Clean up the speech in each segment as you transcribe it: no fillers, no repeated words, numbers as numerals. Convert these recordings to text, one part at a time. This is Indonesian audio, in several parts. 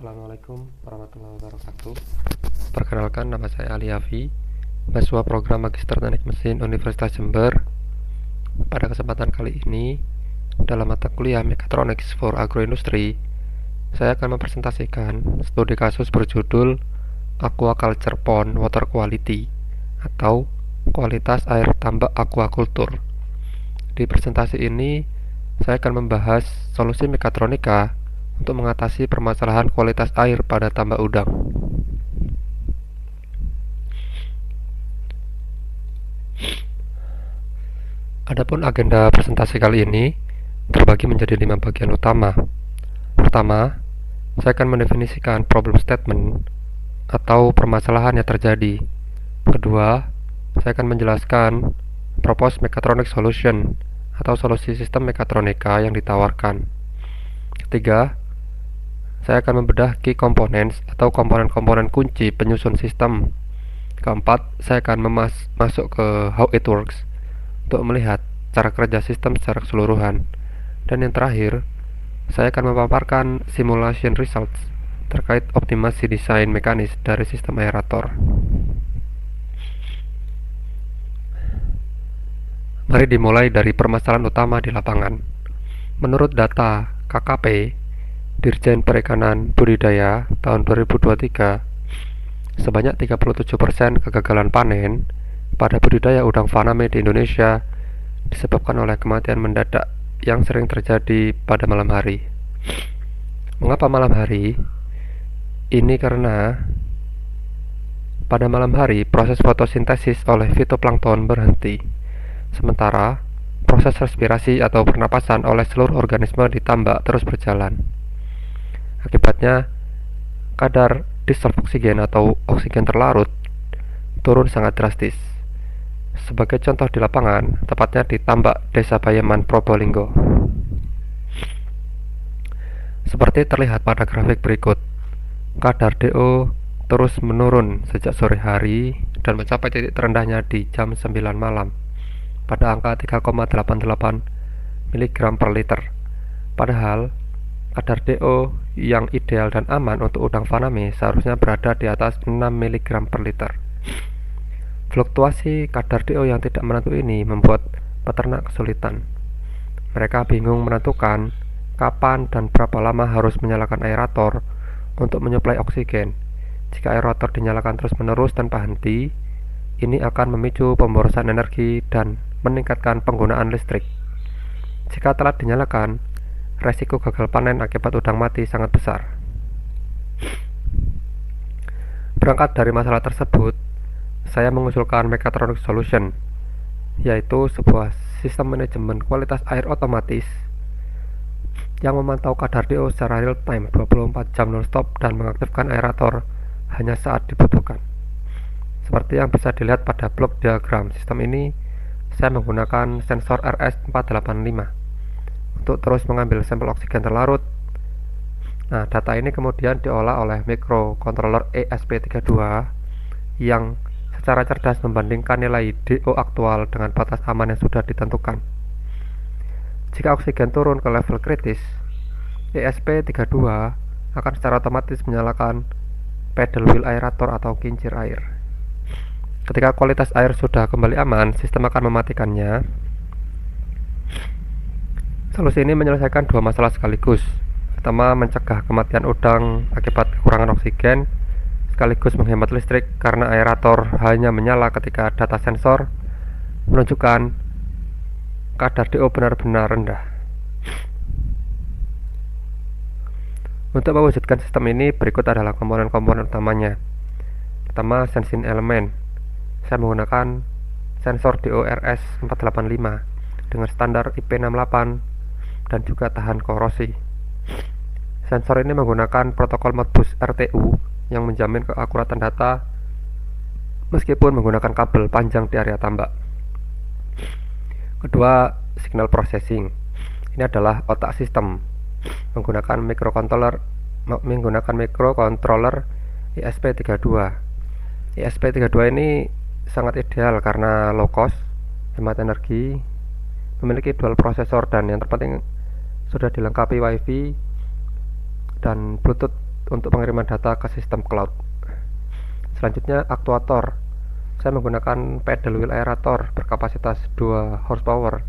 Assalamualaikum warahmatullahi wabarakatuh. Perkenalkan, nama saya Ali Hafi, mahasiswa program Magister Teknik Mesin Universitas Jember. Pada kesempatan kali ini, dalam mata kuliah Mechatronics for Agroindustry, saya akan mempresentasikan studi kasus berjudul Aquaculture Pond Water Quality atau kualitas air tambak aquaculture. Di presentasi ini, saya akan membahas solusi mekatronika untuk mengatasi permasalahan kualitas air pada tambak udang. Adapun agenda presentasi kali ini terbagi menjadi 5 bagian utama. Pertama, saya akan mendefinisikan problem statement atau permasalahan yang terjadi. Kedua, saya akan menjelaskan proposed mechatronic solution atau solusi sistem mekatronika yang ditawarkan. Ketiga, saya akan membedah key components atau komponen-komponen kunci penyusun sistem. Keempat, saya akan masuk ke how it works untuk melihat cara kerja sistem secara keseluruhan. Dan yang terakhir, saya akan memaparkan simulation results terkait optimasi desain mekanis dari sistem aerator. Mari dimulai dari permasalahan utama di lapangan. Menurut data KKP Dirjen Perikanan Budidaya tahun 2023, sebanyak 37% kegagalan panen pada budidaya udang faname di Indonesia disebabkan oleh kematian mendadak yang sering terjadi pada malam hari. Mengapa malam hari? Ini karena pada malam hari proses fotosintesis oleh fitoplankton berhenti, sementara proses respirasi atau pernapasan oleh seluruh organisme di tambak terus berjalan. Akibatnya, kadar dissolved oksigen atau oksigen terlarut turun sangat drastis. Sebagai contoh di lapangan, tepatnya di tambak Desa Bayaman, Probolinggo. Seperti terlihat pada grafik berikut, kadar DO terus menurun sejak sore hari dan mencapai titik terendahnya di jam 9 malam pada angka 3,88 mg per liter. Padahal kadar DO yang ideal dan aman untuk udang faname seharusnya berada di atas 6 mg per liter. Fluktuasi kadar DO yang tidak menentu ini membuat peternak kesulitan. Mereka bingung menentukan kapan dan berapa lama harus menyalakan aerator untuk menyuplai oksigen. Jika aerator dinyalakan terus-menerus tanpa henti, ini akan memicu pemborosan energi dan meningkatkan penggunaan listrik. Jika telat dinyalakan, resiko gagal panen akibat udang mati sangat besar. Berangkat dari masalah tersebut, saya mengusulkan mechatronic solution, yaitu sebuah sistem manajemen kualitas air otomatis yang memantau kadar DO secara real time 24 jam non-stop dan mengaktifkan aerator hanya saat dibutuhkan. Seperti yang bisa dilihat pada blok diagram sistem ini, saya menggunakan sensor RS485 untuk terus mengambil sampel oksigen terlarut. Nah, data ini kemudian diolah oleh microcontroller ESP32 yang secara cerdas membandingkan nilai DO aktual dengan batas aman yang sudah ditentukan. Jika oksigen turun ke level kritis, ESP32 akan secara otomatis menyalakan pedal wheel aerator atau kincir air. Ketika kualitas air sudah kembali aman, sistem akan mematikannya. Solusi ini menyelesaikan dua masalah sekaligus. Pertama, mencegah kematian udang akibat kekurangan oksigen, sekaligus menghemat listrik karena aerator hanya menyala ketika data sensor menunjukkan kadar DO benar-benar rendah. Untuk mewujudkan sistem ini, berikut adalah komponen-komponen utamanya. Pertama, sensing element. Saya menggunakan sensor DO RS485 dengan standar IP68 dan juga tahan korosi. Sensor ini menggunakan protokol Modbus RTU yang menjamin keakuratan data meskipun menggunakan kabel panjang di area tambak. Kedua, signal processing. Ini adalah otak sistem menggunakan microcontroller ESP32. ESP32 ini sangat ideal karena low cost, hemat energi, memiliki dual prosesor, dan yang terpenting sudah dilengkapi WiFi dan Bluetooth untuk pengiriman data ke sistem cloud. Selanjutnya aktuator. Saya menggunakan pedal wheel aerator berkapasitas 2 horsepower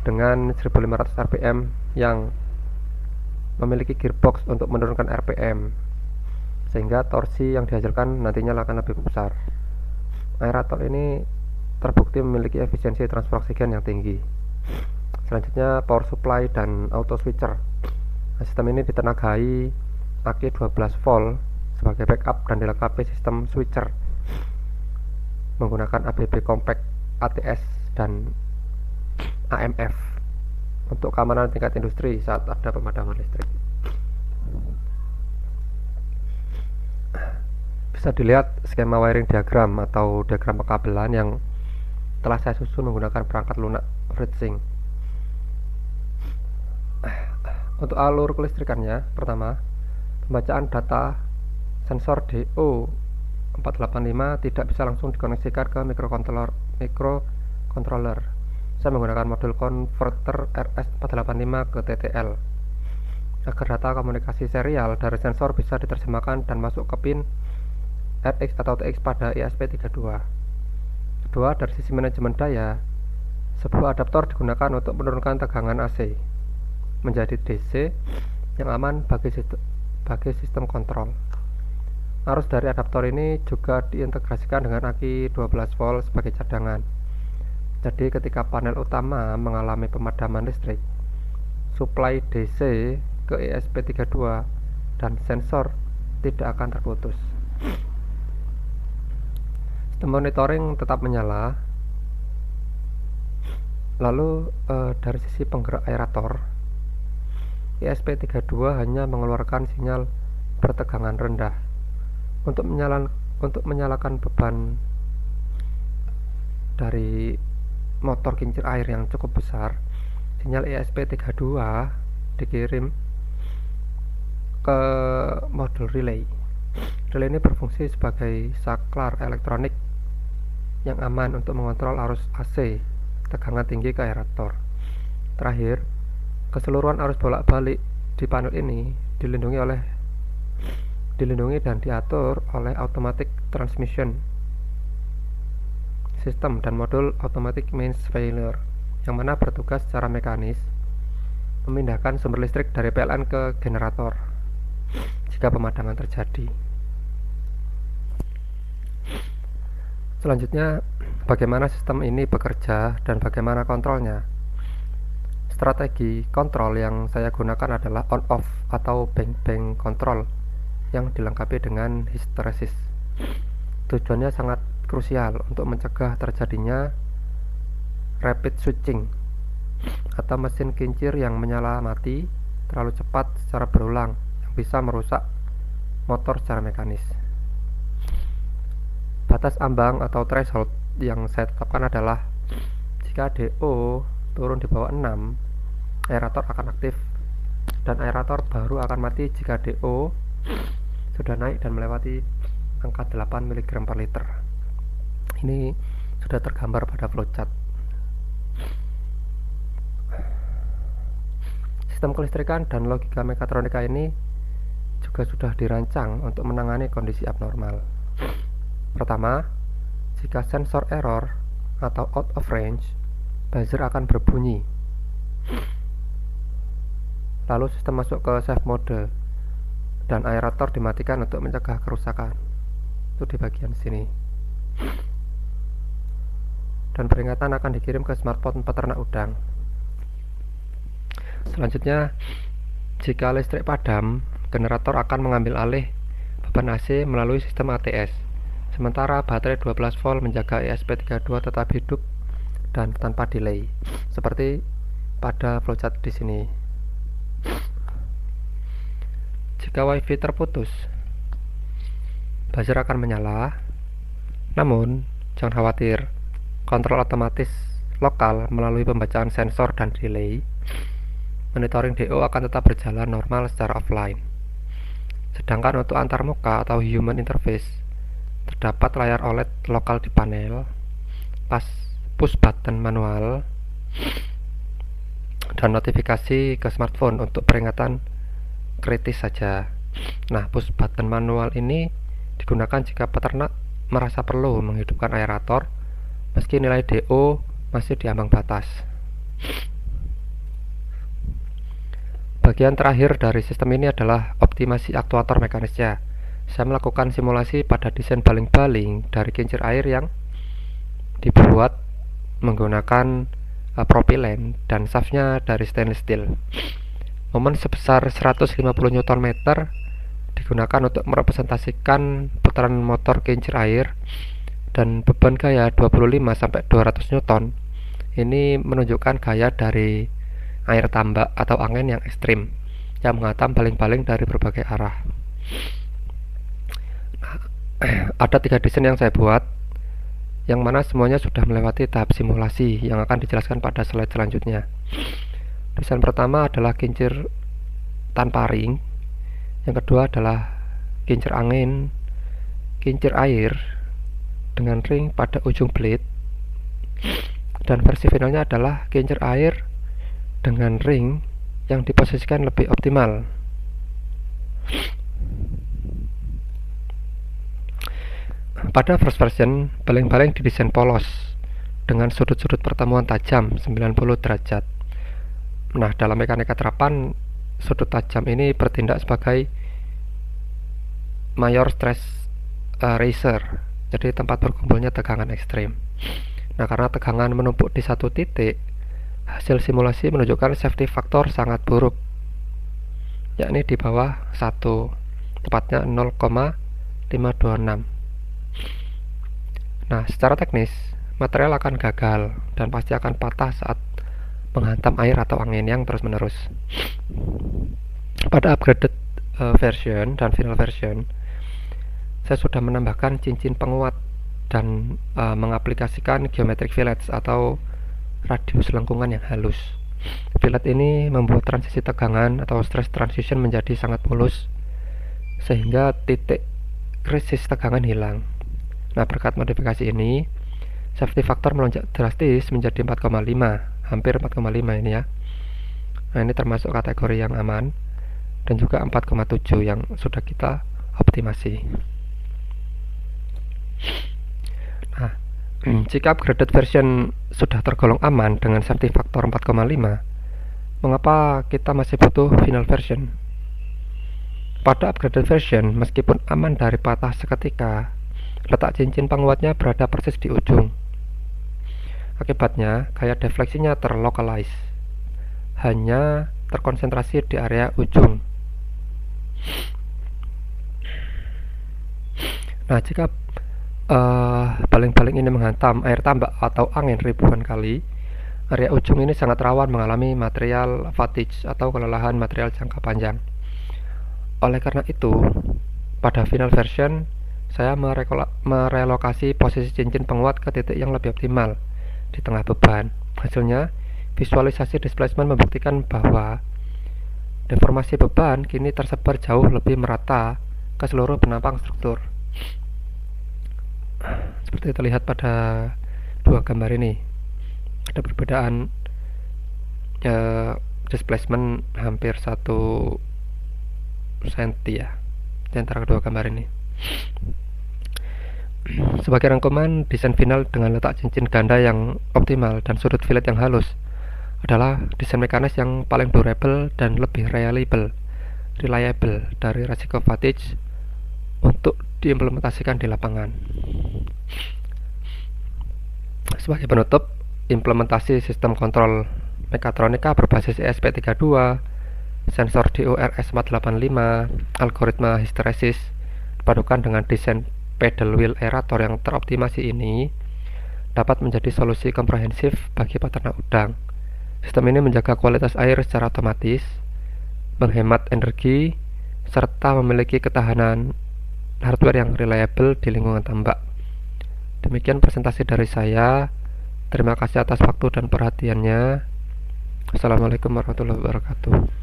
dengan 1500 rpm yang memiliki gearbox untuk menurunkan rpm, sehingga torsi yang dihasilkan nantinya akan lebih besar. Aerator ini terbukti memiliki efisiensi transfer oksigen yang tinggi. Selanjutnya power supply dan auto switcher. Sistem ini ditenagai aki 12 volt sebagai backup dan dilengkapi sistem switcher menggunakan ABB compact ATS dan AMF untuk keamanan tingkat industri saat ada pemadaman listrik. Bisa dilihat skema wiring diagram atau diagram pekabelan yang telah saya susun menggunakan perangkat lunak FreeSync. Untuk alur kelistrikannya, pertama, pembacaan data sensor DO485 tidak bisa langsung dikoneksikan ke microcontroller. Saya menggunakan modul converter RS485 ke TTL agar data komunikasi serial dari sensor bisa diterjemahkan dan masuk ke pin RX atau TX pada ESP32. Kedua, dari sisi manajemen daya, sebuah adaptor digunakan untuk menurunkan tegangan AC menjadi DC yang aman bagi sistem kontrol. Arus dari adaptor ini juga diintegrasikan dengan aki 12 volt sebagai cadangan. Jadi ketika panel utama mengalami pemadaman listrik, suplai DC ke ESP32 dan sensor tidak akan terputus. Sistem monitoring tetap menyala. Lalu dari sisi penggerak aerator, ESP32 hanya mengeluarkan sinyal bertegangan rendah. Untuk menyalakan beban dari motor kincir air yang cukup besar, sinyal ESP32 dikirim ke modul relay. Relay ini berfungsi sebagai saklar elektronik yang aman untuk mengontrol arus AC tegangan tinggi ke aerator. Terakhir, keseluruhan arus bolak-balik di panel ini dilindungi dan diatur oleh automatic transmission system dan modul automatic mains failure yang mana bertugas secara mekanis memindahkan sumber listrik dari PLN ke generator jika pemadaman terjadi. Selanjutnya, bagaimana sistem ini bekerja dan bagaimana kontrolnya. Strategi kontrol yang saya gunakan adalah on-off atau bank-bank control yang dilengkapi dengan histeresis. Tujuannya sangat krusial untuk mencegah terjadinya rapid switching atau mesin kincir yang menyala mati terlalu cepat secara berulang yang bisa merusak motor secara mekanis. Batas ambang atau threshold yang saya tetapkan adalah jika DO turun di bawah 6, aerator akan aktif dan aerator baru akan mati jika DO sudah naik dan melewati angka 8 mg per liter. Ini sudah tergambar pada flowchart. Sistem kelistrikan dan logika mekatronika ini juga sudah dirancang untuk menangani kondisi abnormal. Pertama, jika sensor error atau out of range, buzzer akan berbunyi. Lalu sistem masuk ke safe mode dan aerator dimatikan untuk mencegah kerusakan. Itu di bagian sini. Dan peringatan akan dikirim ke smartphone peternak udang. Selanjutnya, jika listrik padam, generator akan mengambil alih beban AC melalui sistem ATS. Sementara baterai 12 volt menjaga ESP32 tetap hidup dan tanpa delay, seperti pada flowchart di sini. Jika WiFi terputus, buzzer akan menyala. Namun, jangan khawatir, kontrol otomatis lokal melalui pembacaan sensor dan relay. Monitoring DO akan tetap berjalan normal secara offline. Sedangkan untuk antarmuka atau human interface, terdapat layar OLED lokal di panel, push button manual, dan notifikasi ke smartphone untuk peringatan kritis saja. Nah, push button manual ini digunakan jika peternak merasa perlu menghidupkan aerator meski nilai DO masih di ambang batas. Bagian terakhir dari sistem ini adalah optimasi aktuator mekanisnya. Saya melakukan simulasi pada desain baling-baling dari kincir air yang dibuat menggunakan propilen dan shaftnya dari stainless steel. Momen sebesar 150 Nm digunakan untuk merepresentasikan putaran motor kincir air, dan beban gaya 25-200 Newton. Ini menunjukkan gaya dari air tambak atau angin yang ekstrim yang menghantam baling-baling dari berbagai arah. Ada 3 desain yang saya buat, yang mana semuanya sudah melewati tahap simulasi yang akan dijelaskan pada slide selanjutnya. Desain pertama adalah kincir tanpa ring, yang kedua adalah kincir angin, kincir air dengan ring pada ujung blade, dan versi finalnya adalah kincir air dengan ring yang diposisikan lebih optimal. Pada first version, baling-baling didesain polos dengan sudut-sudut pertemuan tajam 90 derajat. Nah, dalam mekanika terapan, sudut tajam ini bertindak sebagai major stress riser, jadi tempat berkumpulnya tegangan ekstrim. Nah, karena tegangan menumpuk di satu titik, hasil simulasi menunjukkan safety factor sangat buruk, yakni di bawah 1, tepatnya 0,526. Nah, secara teknis, material akan gagal dan pasti akan patah saat menghantam air atau angin yang terus-menerus. Pada upgraded version dan final version, saya sudah menambahkan cincin penguat dan mengaplikasikan geometric fillets atau radius lengkungan yang halus. Fillet ini membuat transisi tegangan atau stress transition menjadi sangat mulus, sehingga titik krisis tegangan hilang. Nah, berkat modifikasi ini, safety factor melonjak drastis menjadi 4,5, hampir 4,5 ini ya. Nah, ini termasuk kategori yang aman, dan juga 4,7 yang sudah kita optimasi. Nah, jika upgraded version sudah tergolong aman dengan safety factor 4,5, mengapa kita masih butuh final version? Pada upgraded version, meskipun aman dari patah seketika, letak cincin penguatnya berada persis di ujung. Akibatnya, gaya defleksinya terlokalize, hanya terkonsentrasi di area ujung. Nah, jika baling-baling ini menghantam air tambak atau angin ribuan kali, area ujung ini sangat rawan mengalami material fatigue atau kelelahan material jangka panjang. Oleh karena itu, pada final version, saya merelokasi posisi cincin penguat ke titik yang lebih optimal di tengah beban. Hasilnya, visualisasi displacement membuktikan bahwa deformasi beban kini tersebar jauh lebih merata ke seluruh penampang struktur. Seperti terlihat pada dua gambar ini, ada perbedaan displacement hampir 1 cm ya di antara kedua gambar ini. Sebagai rangkuman, desain final dengan letak cincin ganda yang optimal dan sudut fillet yang halus adalah desain mekanis yang paling durable dan lebih reliable dari resiko fatigue untuk diimplementasikan di lapangan. Sebagai penutup, implementasi sistem kontrol mekatronika berbasis ESP32, sensor DORS485, algoritma histeresis dipadukan dengan desain pedal wheel aerator yang teroptimasi ini dapat menjadi solusi komprehensif bagi peternak udang. Sistem ini menjaga kualitas air secara otomatis, menghemat energi, serta memiliki ketahanan hardware yang reliable di lingkungan tambak. Demikian presentasi dari saya. Terima kasih atas waktu dan perhatiannya. Assalamualaikum warahmatullahi wabarakatuh.